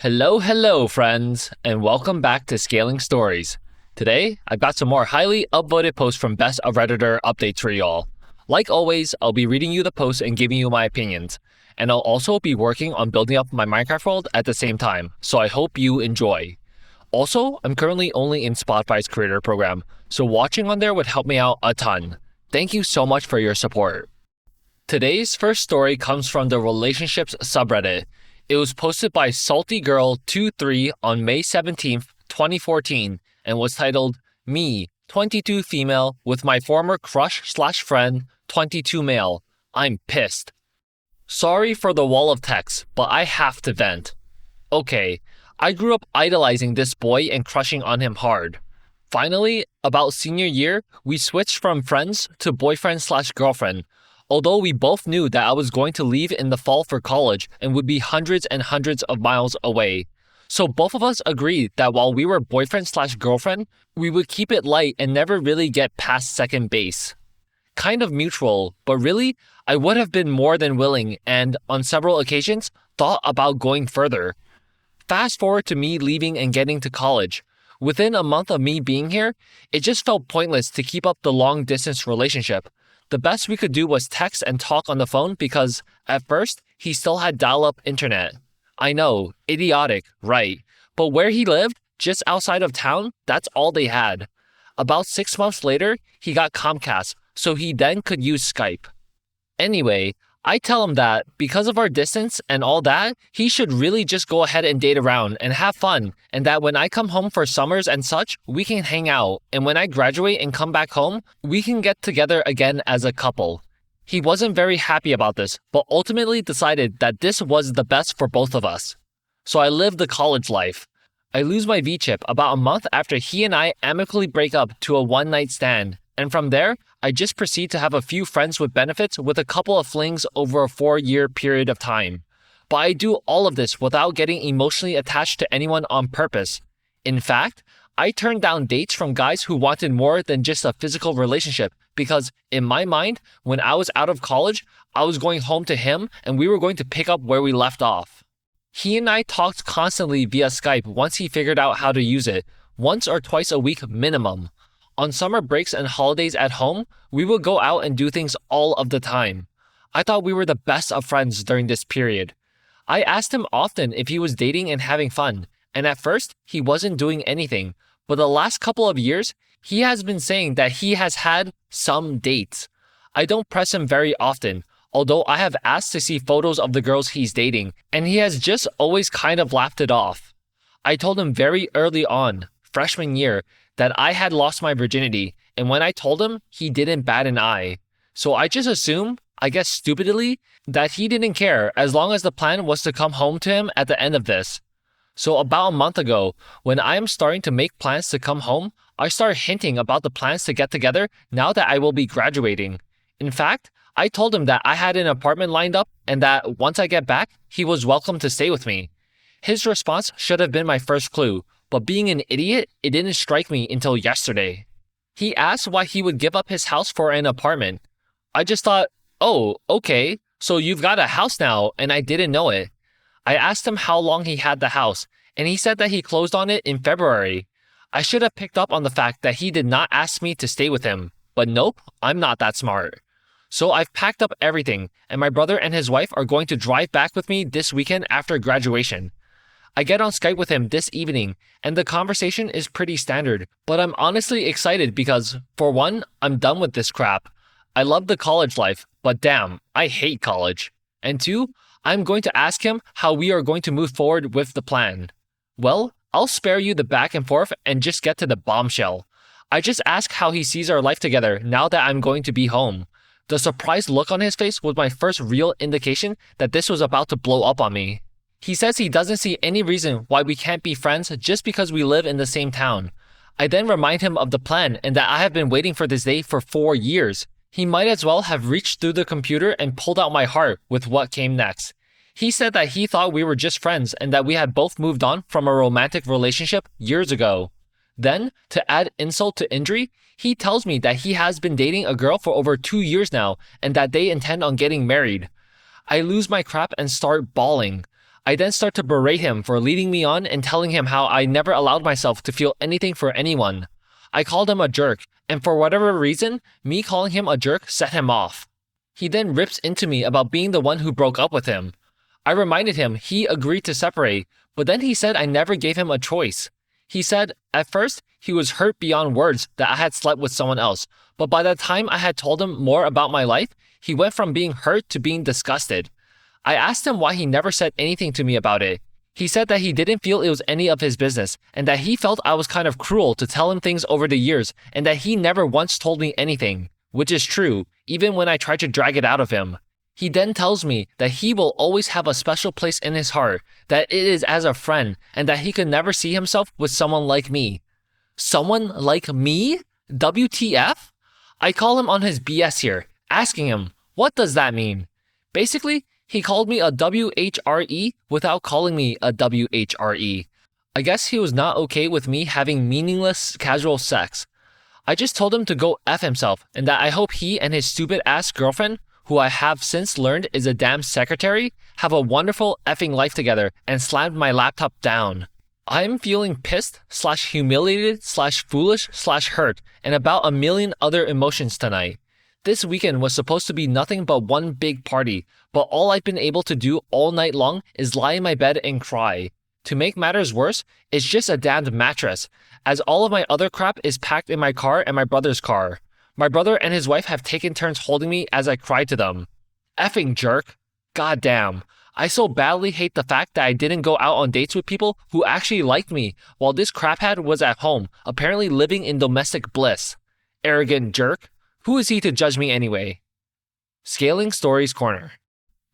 Hello, friends, and welcome back to Scaling Stories. Today, I've got some more highly upvoted posts from Best of Redditor updates for y'all. Like always, I'll be reading you the posts and giving you my opinions, and I'll also be working on building up my Minecraft world at the same time, so I hope you enjoy. Also, I'm currently only in Spotify's creator program, so watching on there would help me out a ton. Thank you so much for your support. Today's first story comes from the relationships subreddit. It was posted by SaltyGirl23 on May 17th, 2014, and was titled, Me, 22 female, with my former crush/friend, 22 male. I'm pissed. Sorry for the wall of text, but I have to vent. Okay, I grew up idolizing this boy and crushing on him hard. Finally, about senior year, we switched from friends to boyfriend/girlfriend. Although we both knew that I was going to leave in the fall for college and would be hundreds and hundreds of miles away. So both of us agreed that while we were boyfriend/girlfriend, we would keep it light and never really get past second base. Kind of mutual, but really, I would have been more than willing and, on several occasions, thought about going further. Fast forward to me leaving and getting to college. Within a month of me being here, it just felt pointless to keep up the long-distance relationship. The best we could do was text and talk on the phone because, at first, he still had dial-up internet. I know, idiotic, right? But where he lived, just outside of town, that's all they had. About 6 months later, he got Comcast, so he then could use Skype. Anyway, I tell him that, because of our distance and all that, he should really just go ahead and date around and have fun, and that when I come home for summers and such, we can hang out, and when I graduate and come back home, we can get together again as a couple. He wasn't very happy about this, but ultimately decided that this was the best for both of us. So I lived the college life. I lose my V-chip about a month after he and I amicably break up to a one-night stand, and from there, I just proceed to have a few friends with benefits with a couple of flings over a 4-year period of time. But I do all of this without getting emotionally attached to anyone on purpose. In fact, I turned down dates from guys who wanted more than just a physical relationship because, in my mind, when I was out of college, I was going home to him and we were going to pick up where we left off. He and I talked constantly via Skype once he figured out how to use it, once or twice a week minimum. On summer breaks and holidays at home, we would go out and do things all of the time. I thought we were the best of friends during this period. I asked him often if he was dating and having fun, and at first, he wasn't doing anything, but the last couple of years, he has been saying that he has had some dates. I don't press him very often, although I have asked to see photos of the girls he's dating, and he has just always kind of laughed it off. I told him very early on, freshman year, that I had lost my virginity, and when I told him, he didn't bat an eye. So I just assumed, I guess stupidly, that he didn't care as long as the plan was to come home to him at the end of this. So about a month ago, when I am starting to make plans to come home, I start hinting about the plans to get together now that I will be graduating. In fact, I told him that I had an apartment lined up and that once I get back, he was welcome to stay with me. His response should have been my first clue. But being an idiot, it didn't strike me until yesterday. He asked why he would give up his house for an apartment. I just thought, oh, okay, so you've got a house now, and I didn't know it. I asked him how long he had the house, and he said that he closed on it in February. I should have picked up on the fact that he did not ask me to stay with him, but nope, I'm not that smart. So I've packed up everything, and my brother and his wife are going to drive back with me this weekend after graduation. I get on Skype with him this evening, and the conversation is pretty standard, but I'm honestly excited because, for one, I'm done with this crap. I love the college life, but damn, I hate college. And two, I'm going to ask him how we are going to move forward with the plan. Well, I'll spare you the back and forth and just get to the bombshell. I just ask how he sees our life together now that I'm going to be home. The surprised look on his face was my first real indication that this was about to blow up on me. He says he doesn't see any reason why we can't be friends just because we live in the same town. I then remind him of the plan and that I have been waiting for this day for 4 years. He might as well have reached through the computer and pulled out my heart with what came next. He said that he thought we were just friends and that we had both moved on from a romantic relationship years ago. Then, to add insult to injury, he tells me that he has been dating a girl for over 2 years now and that they intend on getting married. I lose my crap and start bawling. I then start to berate him for leading me on and telling him how I never allowed myself to feel anything for anyone. I called him a jerk, and for whatever reason, me calling him a jerk set him off. He then rips into me about being the one who broke up with him. I reminded him he agreed to separate, but then he said I never gave him a choice. He said, at first, he was hurt beyond words that I had slept with someone else, but by the time I had told him more about my life, he went from being hurt to being disgusted. I asked him why he never said anything to me about it. He said that he didn't feel it was any of his business, and that he felt I was kind of cruel to tell him things over the years, and that he never once told me anything, which is true, even when I tried to drag it out of him. He then tells me that he will always have a special place in his heart, that it is as a friend, and that he could never see himself with someone like me. Someone like me? WTF? I call him on his BS here, asking him, what does that mean? Basically, he called me a WHRE without calling me a WHRE. I guess he was not okay with me having meaningless casual sex. I just told him to go F himself and that I hope he and his stupid ass girlfriend, who I have since learned is a damn secretary, have a wonderful effing life together, and slammed my laptop down. I'm feeling pissed / humiliated / foolish / hurt and about a million other emotions tonight. This weekend was supposed to be nothing but one big party, but all I've been able to do all night long is lie in my bed and cry. To make matters worse, it's just a damned mattress, as all of my other crap is packed in my car and my brother's car. My brother and his wife have taken turns holding me as I cry to them. Effing jerk. Goddamn. I so badly hate the fact that I didn't go out on dates with people who actually liked me, while this craphead was at home, apparently living in domestic bliss. Arrogant jerk. Who is he to judge me anyway? Scaling Stories Corner.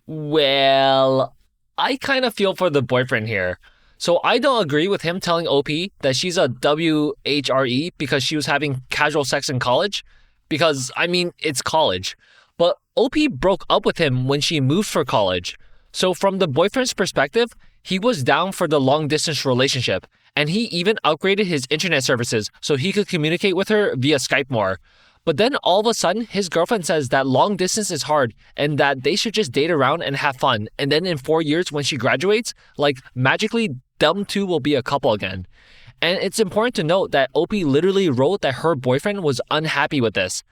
Well, I kind of feel for the boyfriend here. So I don't agree with him telling OP that she's a WHRE because she was having casual sex in college. Because, I mean, it's college. But OP broke up with him when she moved for college. So from the boyfriend's perspective, he was down for the long-distance relationship. And he even upgraded his internet services so he could communicate with her via Skype more. But then all of a sudden, his girlfriend says that long distance is hard and that they should just date around and have fun. And then in 4 years when she graduates, like magically, them two will be a couple again. And it's important to note that OP literally wrote that her boyfriend was unhappy with this.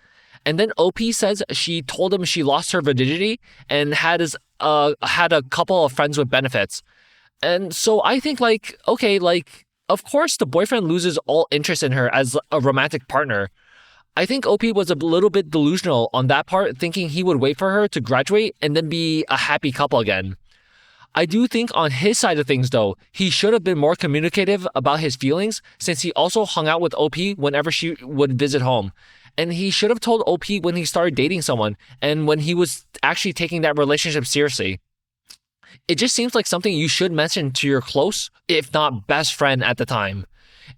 And then OP says she told him she lost her virginity and had a couple of friends with benefits. And so I think of course the boyfriend loses all interest in her as a romantic partner. I think OP was a little bit delusional on that part, thinking he would wait for her to graduate and then be a happy couple again. I do think on his side of things though, he should have been more communicative about his feelings since he also hung out with OP whenever she would visit home. And he should have told OP when he started dating someone and when he was actually taking that relationship seriously. It just seems like something you should mention to your close, if not best friend at the time.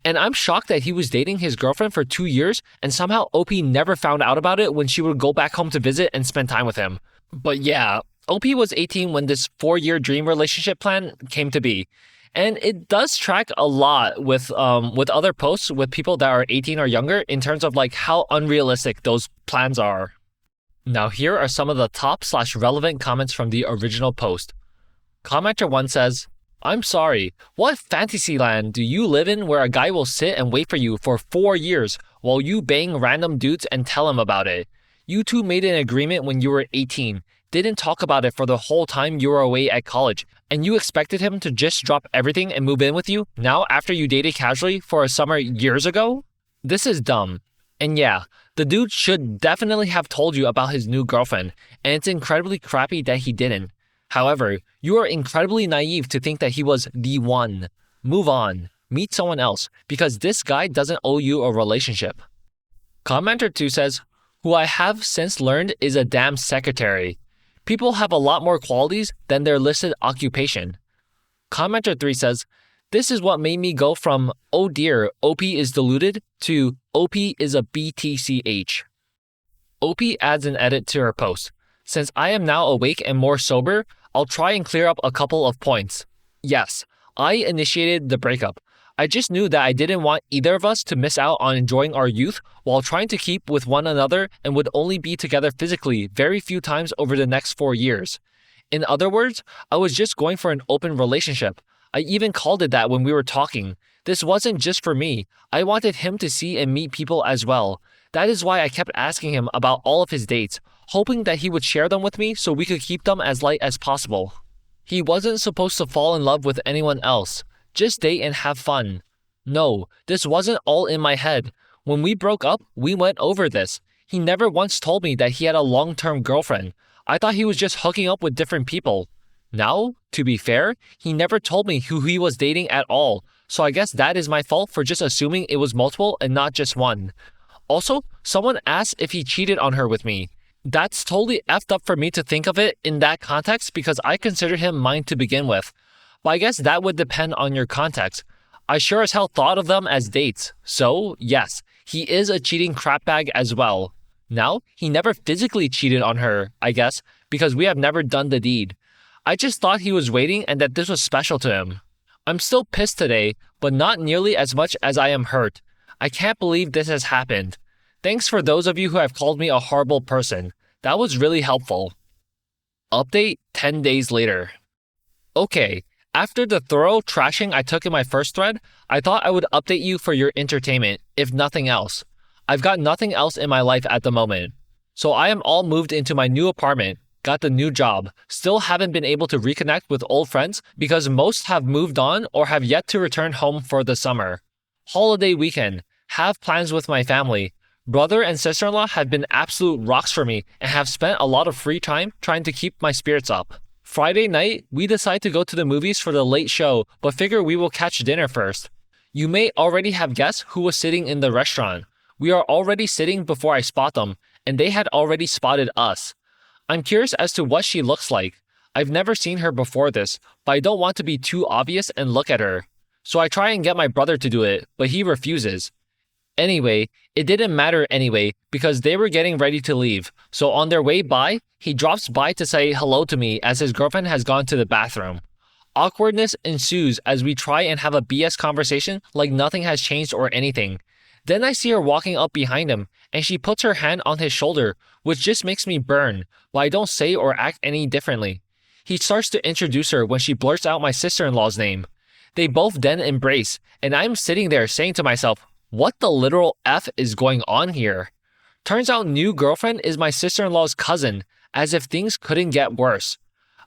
And I'm shocked that he was dating his girlfriend for 2 years and somehow OP never found out about it when she would go back home to visit and spend time with him. But yeah, OP was 18 when this 4-year dream relationship plan came to be. And it does track a lot with other posts with people that are 18 or younger in terms of like how unrealistic those plans are. Now here are some of the top / relevant comments from the original post. Commenter 1 says, I'm sorry, what fantasy land do you live in where a guy will sit and wait for you for 4 years while you bang random dudes and tell him about it? You two made an agreement when you were 18, didn't talk about it for the whole time you were away at college, and you expected him to just drop everything and move in with you now after you dated casually for a summer years ago? This is dumb. And yeah, the dude should definitely have told you about his new girlfriend, and it's incredibly crappy that he didn't. However, you are incredibly naive to think that he was the one. Move on. Meet someone else, because this guy doesn't owe you a relationship. Commenter 2 says, who I have since learned is a damn secretary. People have a lot more qualities than their listed occupation. Commenter 3 says, this is what made me go from, oh dear, OP is deluded, to OP is a BTCH. OP adds an edit to her post. Since I am now awake and more sober, I'll try and clear up a couple of points. Yes, I initiated the breakup. I just knew that I didn't want either of us to miss out on enjoying our youth while trying to keep with one another and would only be together physically very few times over the next 4 years. In other words, I was just going for an open relationship. I even called it that when we were talking. This wasn't just for me. I wanted him to see and meet people as well. That is why I kept asking him about all of his dates, hoping that he would share them with me so we could keep them as light as possible. He wasn't supposed to fall in love with anyone else. Just date and have fun. No, this wasn't all in my head. When we broke up, we went over this. He never once told me that he had a long-term girlfriend. I thought he was just hooking up with different people. Now, to be fair, he never told me who he was dating at all, so I guess that is my fault for just assuming it was multiple and not just one. Also, someone asked if he cheated on her with me. That's totally effed up for me to think of it in that context because I considered him mine to begin with. But I guess that would depend on your context. I sure as hell thought of them as dates. So, yes, he is a cheating crapbag as well. Now, he never physically cheated on her, I guess, because we have never done the deed. I just thought he was waiting and that this was special to him. I'm still pissed today, but not nearly as much as I am hurt. I can't believe this has happened. Thanks for those of you who have called me a horrible person. That was really helpful. Update 10 days later. Okay, after the thorough trashing I took in my first thread, I thought I would update you for your entertainment, if nothing else. I've got nothing else in my life at the moment. So I am all moved into my new apartment, got the new job, still haven't been able to reconnect with old friends because most have moved on or have yet to return home for the summer. Holiday weekend, have plans with my family. Brother and sister-in-law have been absolute rocks for me and have spent a lot of free time trying to keep my spirits up. Friday night, we decide to go to the movies for the late show, but figure we will catch dinner first. You may already have guessed who was sitting in the restaurant. We are already sitting before I spot them, and they had already spotted us. I'm curious as to what she looks like. I've never seen her before this, but I don't want to be too obvious and look at her. So I try and get my brother to do it, but he refuses. Anyway, it didn't matter anyway because they were getting ready to leave, so on their way by, he drops by to say hello to me as his girlfriend has gone to the bathroom. Awkwardness ensues as we try and have a BS conversation like nothing has changed or anything. Then I see her walking up behind him, and she puts her hand on his shoulder, which just makes me burn, but I don't say or act any differently. He starts to introduce her when she blurts out my sister-in-law's name. They both then embrace, and I'm sitting there saying to myself, what the literal F is going on here? Turns out new girlfriend is my sister-in-law's cousin, as if things couldn't get worse.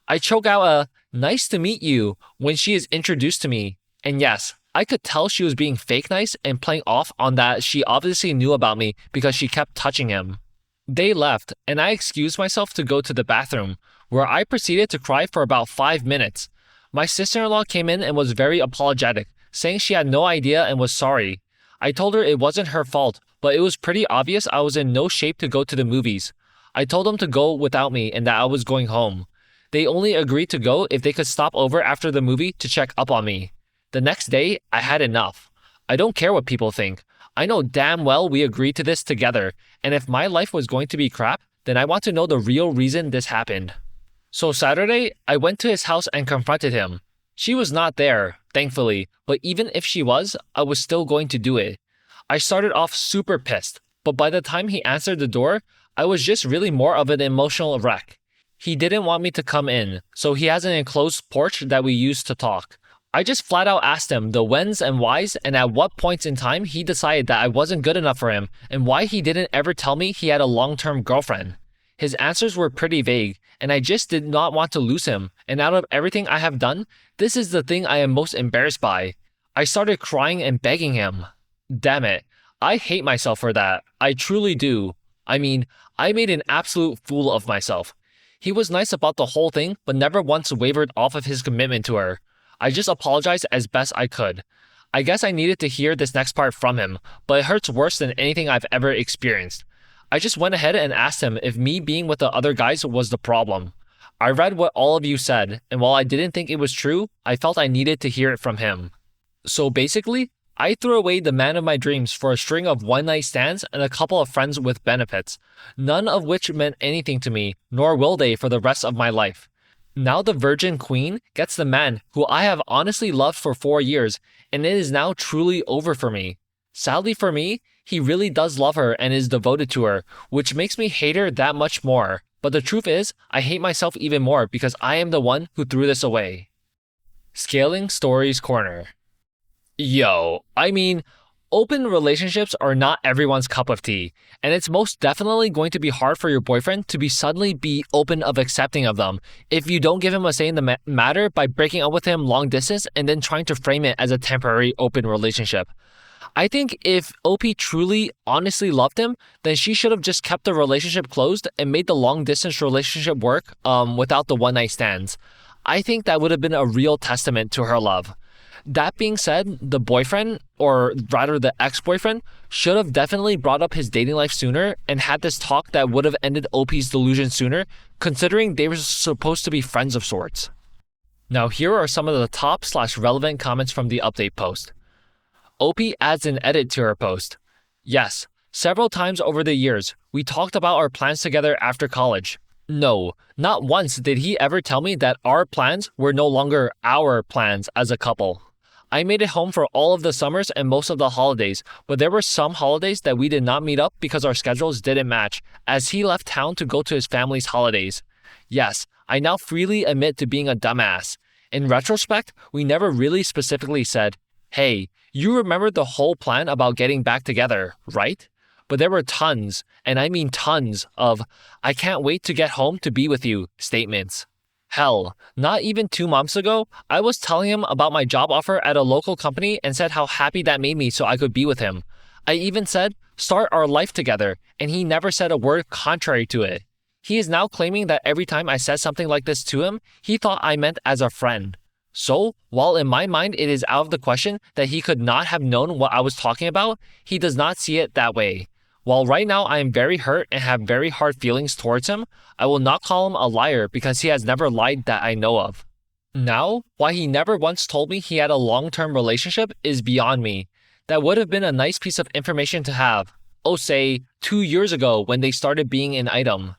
I choke out a, nice to meet you, when she is introduced to me, and yes, I could tell she was being fake nice and playing off on that she obviously knew about me because she kept touching him. They left, and I excused myself to go to the bathroom, where I proceeded to cry for about 5 minutes. My sister-in-law came in and was very apologetic, saying she had no idea and was sorry. I told her it wasn't her fault, but it was pretty obvious I was in no shape to go to the movies. I told them to go without me and that I was going home. They only agreed to go if they could stop over after the movie to check up on me. The next day, I had enough. I don't care what people think. I know damn well we agreed to this together, and if my life was going to be crap, then I want to know the real reason this happened. So Saturday, I went to his house and confronted him. She was not there, thankfully, but even if she was, I was still going to do it. I started off super pissed, but by the time he answered the door, I was just really more of an emotional wreck. He didn't want me to come in, so he has an enclosed porch that we use to talk. I just flat out asked him the whens and whys and at what points in time he decided that I wasn't good enough for him and why he didn't ever tell me he had a long-term girlfriend. His answers were pretty vague, and I just did not want to lose him, and out of everything I have done, this is the thing I am most embarrassed by. I started crying and begging him. Damn it, I hate myself for that. I truly do. I mean, I made an absolute fool of myself. He was nice about the whole thing, but never once wavered off of his commitment to her. I just apologized as best I could. I guess I needed to hear this next part from him, but it hurts worse than anything I've ever experienced. I just went ahead and asked him if me being with the other guys was the problem. I read what all of you said, and while I didn't think it was true, I felt I needed to hear it from him. So basically, I threw away the man of my dreams for a string of one-night stands and a couple of friends with benefits, none of which meant anything to me, nor will they for the rest of my life. Now the Virgin Queen gets the man who I have honestly loved for 4 years, and it is now truly over for me. Sadly for me, he really does love her and is devoted to her, which makes me hate her that much more. But the truth is, I hate myself even more because I am the one who threw this away. Scaling Stories Corner. Yo, open relationships are not everyone's cup of tea, and it's most definitely going to be hard for your boyfriend to suddenly be open of accepting of them if you don't give him a say in the matter by breaking up with him long distance and then trying to frame it as a temporary open relationship. I think if OP truly, honestly loved him, then she should have just kept the relationship closed and made the long distance relationship work without the one night stands. I think that would have been a real testament to her love. That being said, the boyfriend, or rather the ex-boyfriend, should have definitely brought up his dating life sooner and had this talk that would have ended OP's delusion sooner, considering they were supposed to be friends of sorts. Now here are some of the top/relevant comments from the update post. OP adds an edit to her post. Yes, several times over the years, we talked about our plans together after college. No, not once did he ever tell me that our plans were no longer our plans as a couple. I made it home for all of the summers and most of the holidays, but there were some holidays that we did not meet up because our schedules didn't match, as he left town to go to his family's holidays. Yes, I now freely admit to being a dumbass. In retrospect, we never really specifically said, "Hey, you remember the whole plan about getting back together, right?" But there were tons, and I mean tons, of "I can't wait to get home to be with you" statements. Hell, not even 2 months ago, I was telling him about my job offer at a local company and said how happy that made me so I could be with him. I even said, "Start our life together," and he never said a word contrary to it. He is now claiming that every time I said something like this to him, he thought I meant as a friend. So, while in my mind it is out of the question that he could not have known what I was talking about, he does not see it that way. While right now I am very hurt and have very hard feelings towards him, I will not call him a liar because he has never lied that I know of. Now, why he never once told me he had a long-term relationship is beyond me. That would have been a nice piece of information to have. Oh, say, 2 years ago when they started being an item.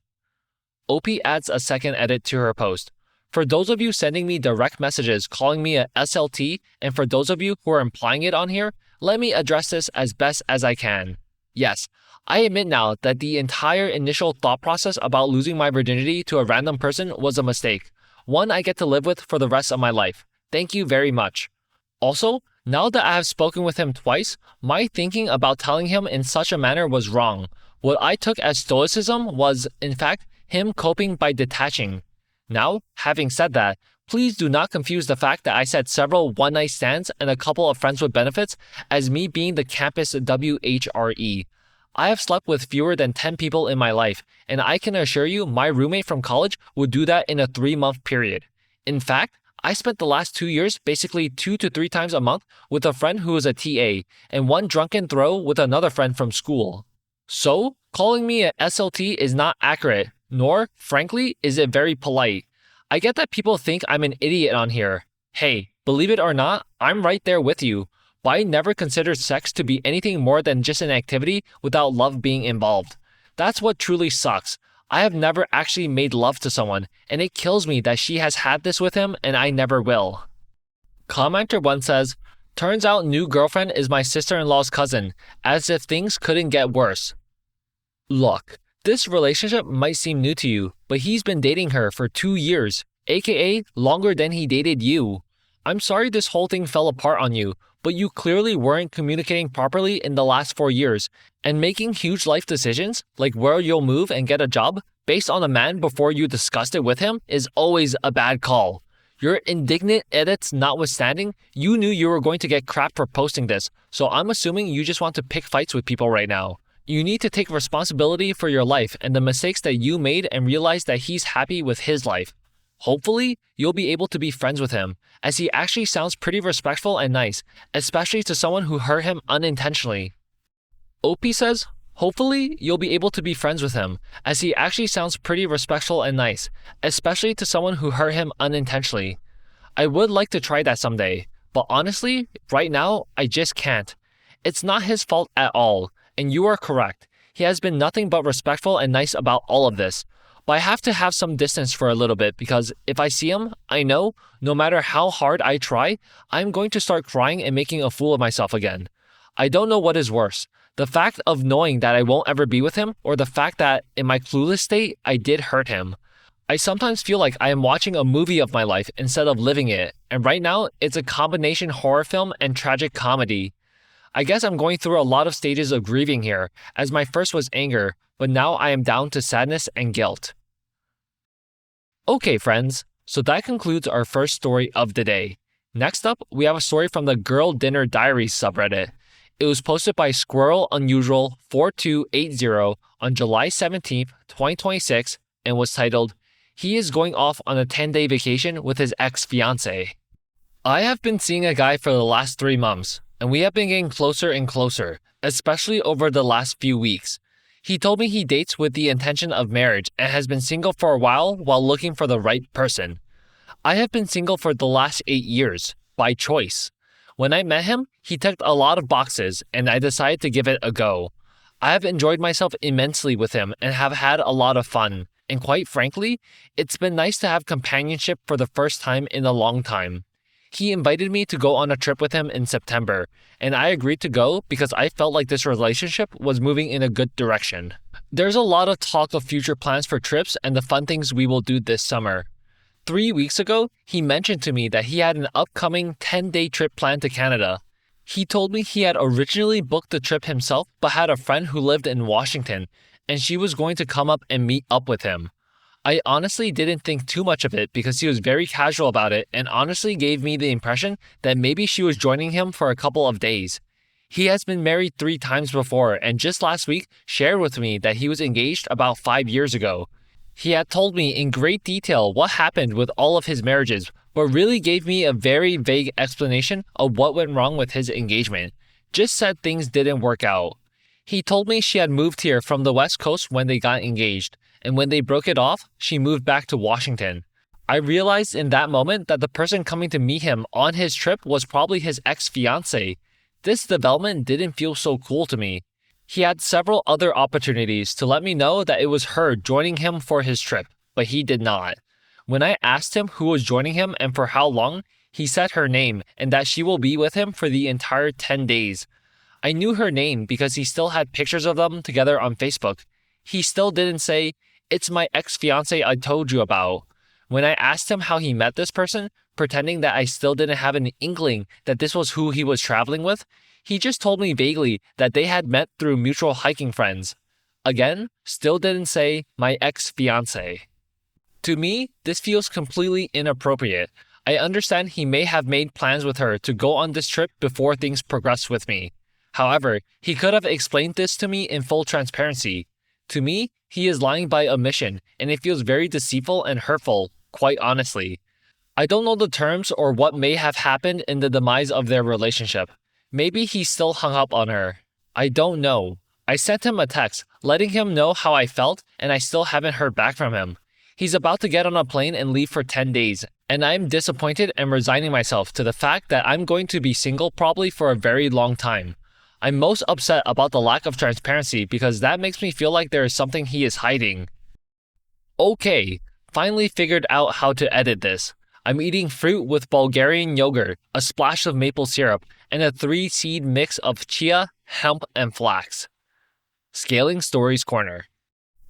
OP adds a second edit to her post. For those of you sending me direct messages calling me a SLT, and for those of you who are implying it on here, let me address this as best as I can. Yes, I admit now that the entire initial thought process about losing my virginity to a random person was a mistake. One I get to live with for the rest of my life. Thank you very much. Also, now that I have spoken with him twice, my thinking about telling him in such a manner was wrong. What I took as stoicism was, in fact, him coping by detaching. Now, having said that, please do not confuse the fact that I said several one-night stands and a couple of friends with benefits as me being the campus WHRE. I have slept with fewer than 10 people in my life, and I can assure you my roommate from college would do that in a 3-month period. In fact, I spent the last 2 years basically 2 to 3 times a month with a friend who was a TA, and one drunken throw with another friend from school. So, calling me a SLT is not accurate, nor, frankly, is it very polite. I get that people think I'm an idiot on here. Hey, believe it or not, I'm right there with you. But I never considered sex to be anything more than just an activity without love being involved. That's what truly sucks. I have never actually made love to someone, and it kills me that she has had this with him and I never will. Commenter 1 says, "Turns out new girlfriend is my sister-in-law's cousin, as if things couldn't get worse." Look, this relationship might seem new to you, but he's been dating her for 2 years, aka longer than he dated you. I'm sorry this whole thing fell apart on you, but you clearly weren't communicating properly in the last 4 years, and making huge life decisions, like where you'll move and get a job, based on a man before you discussed it with him is always a bad call. Your indignant edits notwithstanding, you knew you were going to get crap for posting this, so I'm assuming you just want to pick fights with people right now. You need to take responsibility for your life and the mistakes that you made and realize that he's happy with his life. Hopefully, you'll be able to be friends with him, as he actually sounds pretty respectful and nice, especially to someone who hurt him unintentionally. OP says, hopefully, you'll be able to be friends with him, as he actually sounds pretty respectful and nice, especially to someone who hurt him unintentionally. I would like to try that someday, but honestly, right now, I just can't. It's not his fault at all, and you are correct. He has been nothing but respectful and nice about all of this. But I have to have some distance for a little bit because if I see him, I know, no matter how hard I try, I'm going to start crying and making a fool of myself again. I don't know what is worse, The fact of knowing that I won't ever be with him, or the fact that in my clueless state, I did hurt him. I sometimes feel like I am watching a movie of my life instead of living it, and right now, it's a combination horror film and tragic comedy. I guess I'm going through a lot of stages of grieving here, as my first was anger, but now I am down to sadness and guilt. Okay, friends, so that concludes our first story of the day. Next up, we have a story from the Girl Dinner Diaries subreddit. It was posted by Squirrel Unusual 4280 on July 17th, 2026, and was titled, "He is going off on a 10-day vacation with his ex-fiancée." I have been seeing a guy for the last 3 months, and we have been getting closer and closer, especially over the last few weeks. He told me he dates with the intention of marriage and has been single for a while looking for the right person. I have been single for the last 8 years, by choice. When I met him, he ticked a lot of boxes, and I decided to give it a go. I have enjoyed myself immensely with him and have had a lot of fun, and quite frankly, it's been nice to have companionship for the first time in a long time. He invited me to go on a trip with him in September, and I agreed to go because I felt like this relationship was moving in a good direction. There's a lot of talk of future plans for trips and the fun things we will do this summer. 3 weeks ago, he mentioned to me that he had an upcoming 10-day trip planned to Canada. He told me he had originally booked the trip himself but had a friend who lived in Washington, and she was going to come up and meet up with him. I honestly didn't think too much of it because he was very casual about it and honestly gave me the impression that maybe she was joining him for a couple of days. He has been married 3 times before and just last week shared with me that he was engaged about 5 years ago. He had told me in great detail what happened with all of his marriages, but really gave me a very vague explanation of what went wrong with his engagement. Just said things didn't work out. He told me she had moved here from the West Coast when they got engaged, and when they broke it off, she moved back to Washington. I realized in that moment that the person coming to meet him on his trip was probably his ex-fiancée. This development didn't feel so cool to me. He had several other opportunities to let me know that it was her joining him for his trip, but he did not. When I asked him who was joining him and for how long, he said her name and that she will be with him for the entire 10 days. I knew her name because he still had pictures of them together on Facebook. He still didn't say, "It's my ex-fiancée I told you about." When I asked him how he met this person, pretending that I still didn't have an inkling that this was who he was traveling with, he just told me vaguely that they had met through mutual hiking friends. Again, still didn't say, "my ex-fiancée." To me, this feels completely inappropriate. I understand he may have made plans with her to go on this trip before things progress with me. However, he could have explained this to me in full transparency. To me, he is lying by omission, and it feels very deceitful and hurtful, quite honestly. I don't know the terms or what may have happened in the demise of their relationship. Maybe he still hung up on her. I don't know. I sent him a text, letting him know how I felt, and I still haven't heard back from him. He's about to get on a plane and leave for 10 days, and I'm disappointed and resigning myself to the fact that I'm going to be single probably for a very long time. I'm most upset about the lack of transparency because that makes me feel like there is something he is hiding. Okay, finally figured out how to edit this. I'm eating fruit with Bulgarian yogurt, a splash of maple syrup, and a 3-seed mix of chia, hemp, and flax. Scaling Stories Corner.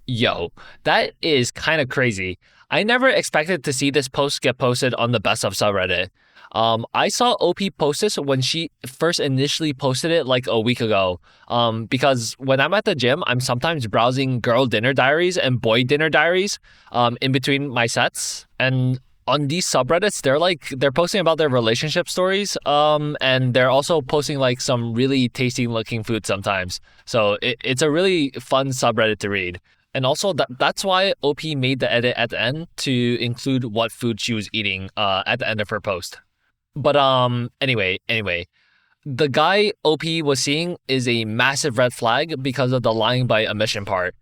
Yo, that is kind of crazy. I never expected to see this post get posted on the Best of subreddit. I saw OP post this when she first initially posted it like a week ago. Because when I'm at the gym, I'm sometimes browsing girl dinner diaries and boy dinner diaries in between my sets. And on these subreddits, they're posting about their relationship stories. And they're also posting like some really tasty looking food sometimes. So it's a really fun subreddit to read. And also that's why OP made the edit at the end to include what food she was eating at the end of her post. But anyway, the guy OP was seeing is a massive red flag because of the lying by omission part.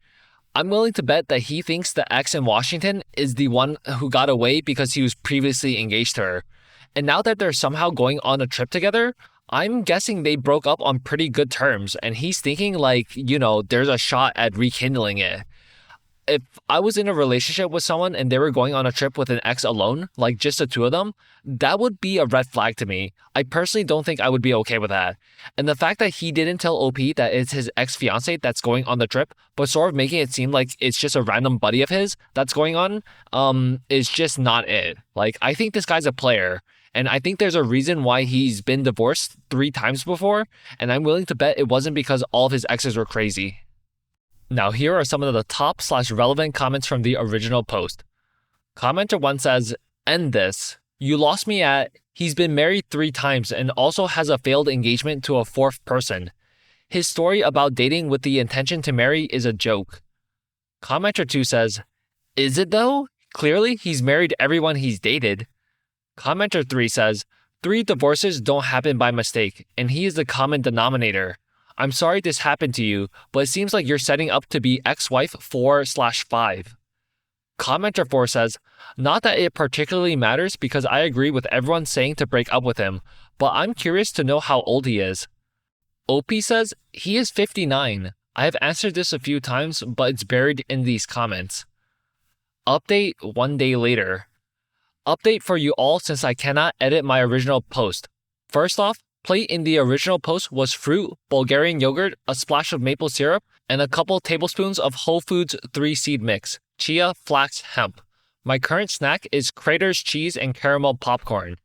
I'm willing to bet that he thinks the ex in Washington is the one who got away because he was previously engaged to her. And now that they're somehow going on a trip together, I'm guessing they broke up on pretty good terms, and he's thinking like, there's a shot at rekindling it. if I was in a relationship with someone and they were going on a trip with an ex alone, like just the two of them, that would be a red flag to me. I personally don't think I would be okay with that. And the fact that he didn't tell OP that it's his ex-fiance that's going on the trip, but sort of making it seem like it's just a random buddy of his that's going on, is just not it. Like, I think this guy's a player. And I think there's a reason why he's been divorced 3 times before, and I'm willing to bet it wasn't because all of his exes were crazy. Now, here are some of the top/relevant comments from the original post. Commenter 1 says, "End this. You lost me at, he's been married 3 times and also has a failed engagement to a 4th person. His story about dating with the intention to marry is a joke." Commenter 2 says, "Is it though? Clearly, he's married everyone he's dated." Commenter 3 says, "3 divorces don't happen by mistake, and he is the common denominator. I'm sorry this happened to you, but it seems like you're setting up to be ex-wife 4/5. Commenter 4 says, "Not that it particularly matters because I agree with everyone saying to break up with him, but I'm curious to know how old he is." OP says, "He is 59. I have answered this a few times, but it's buried in these comments." Update 1 day later. Update for you all since I cannot edit my original post. First off, plate in the original post was fruit, Bulgarian yogurt, a splash of maple syrup, and a couple tablespoons of Whole Foods 3-seed mix, chia, flax, hemp. My current snack is Crater's cheese and caramel popcorn.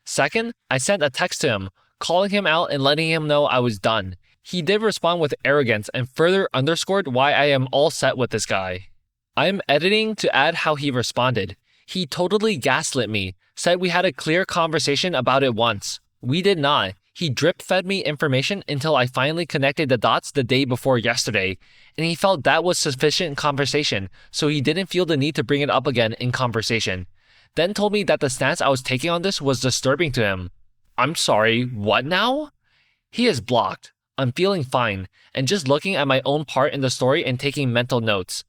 Second, I sent a text to him, calling him out and letting him know I was done. He did respond with arrogance and further underscored why I am all set with this guy. I am editing to add how he responded. He totally gaslit me, said we had a clear conversation about it once. We did not. He drip-fed me information until I finally connected the dots the day before yesterday, and he felt that was sufficient conversation, so he didn't feel the need to bring it up again in conversation. Then told me that the stance I was taking on this was disturbing to him. I'm sorry, what now? He is blocked. I'm feeling fine, and just looking at my own part in the story and taking mental notes.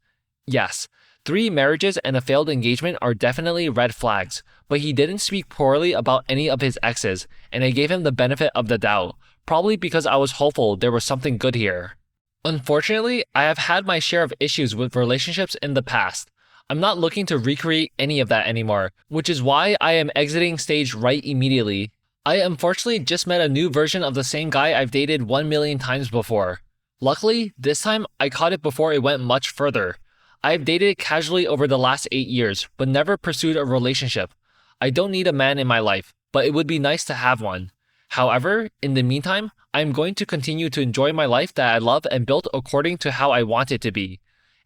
Yes, 3 marriages and a failed engagement are definitely red flags, but he didn't speak poorly about any of his exes, and I gave him the benefit of the doubt, probably because I was hopeful there was something good here. Unfortunately, I have had my share of issues with relationships in the past. I'm not looking to recreate any of that anymore, which is why I am exiting stage right immediately. I unfortunately just met a new version of the same guy I've dated 1 million times before. Luckily, this time I caught it before it went much further. I have dated casually over the last 8 years, but never pursued a relationship. I don't need a man in my life, but it would be nice to have one. However, in the meantime, I am going to continue to enjoy my life that I love and built according to how I want it to be.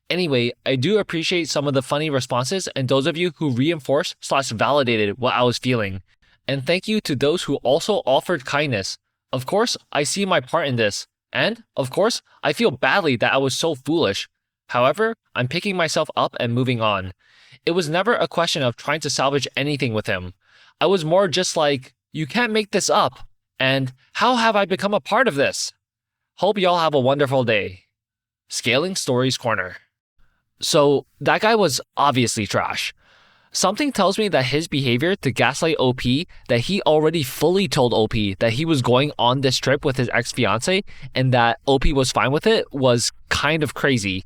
Anyway, I do appreciate some of the funny responses and those of you who reinforced/validated what I was feeling. And thank you to those who also offered kindness. Of course, I see my part in this. And, of course, I feel badly that I was so foolish. However, I'm picking myself up and moving on. It was never a question of trying to salvage anything with him. I was more just like, you can't make this up. And how have I become a part of this? Hope y'all have a wonderful day. Scaling Stories Corner. So, that guy was obviously trash. Something tells me that his behavior to gaslight OP, that he already fully told OP that he was going on this trip with his ex-fiance and that OP was fine with it, was kind of crazy.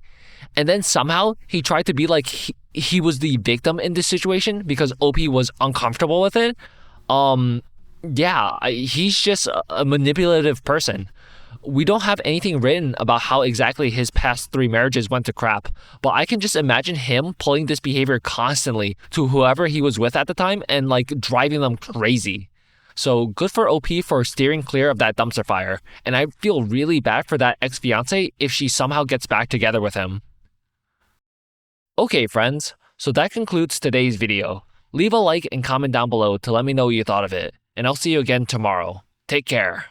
And then somehow he tried to be like he was the victim in this situation because OP was uncomfortable with it. He's just a manipulative person. We don't have anything written about how exactly his past 3 marriages went to crap, but I can just imagine him pulling this behavior constantly to whoever he was with at the time and like driving them crazy. So good for OP for steering clear of that dumpster fire, and I feel really bad for that ex-fiance if she somehow gets back together with him. Okay friends, so that concludes today's video. Leave a like and comment down below to let me know what you thought of it, and I'll see you again tomorrow. Take care.